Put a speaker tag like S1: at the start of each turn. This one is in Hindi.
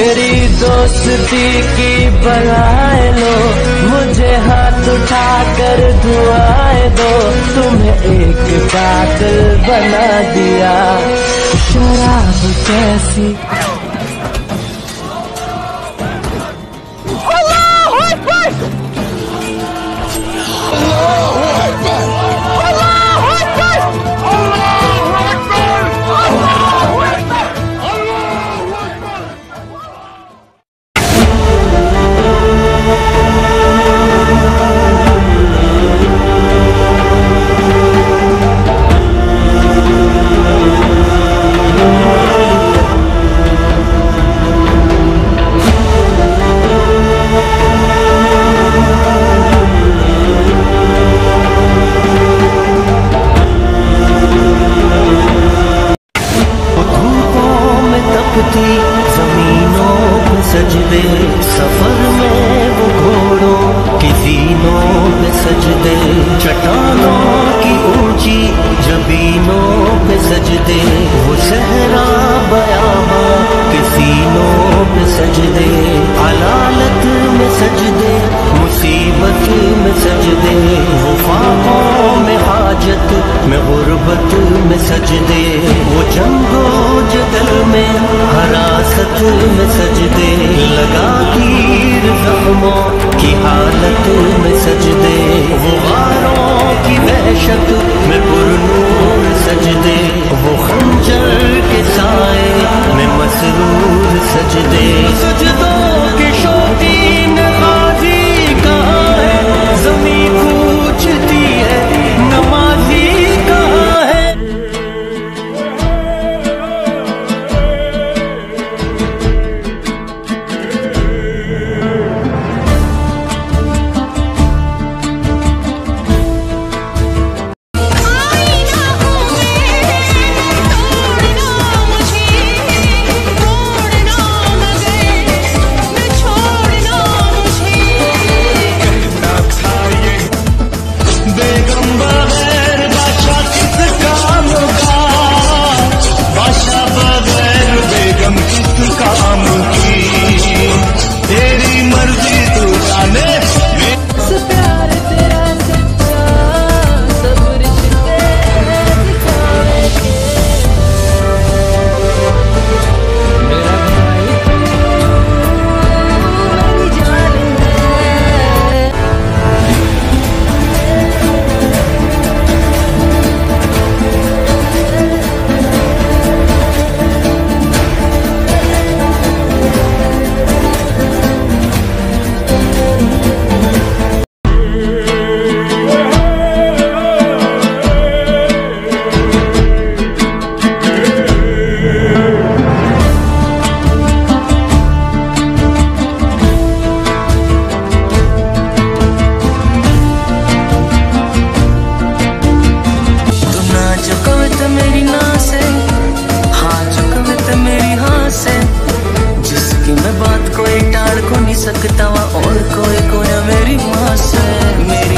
S1: मेरी दोस्ती की बनाए लो, मुझे हाथ उठा कर दुआएं दो। तुम्हें एक कातिल बना दिया, शराब कैसी।
S2: जमीनों पे सजदे, सफर में वो घोड़ों की जीनों पे सजदे, चट्टानों की ऊंची जबीनों पे सजदे, वो सहरा बयाबा के सीनों पे सजदे, अलालत में सजदे, मुसीबत में सजदे, वो ख्वाबों में हाजत में गुर्बत में सजदे, वो जंगो जदल में हरासत में सजदे, लगा तीर जख्मों की हालत में सजदे, वो गारों की वहशत में पुरनूर सजदे, वो खंजर के साए में मसरूर सजदे। सजदों के शौकीन गाजी कहाँ है, ज़मीं पूछती है नमाजी कहाँ है। सकता और कोई कोई मेरी माँ से, मेरी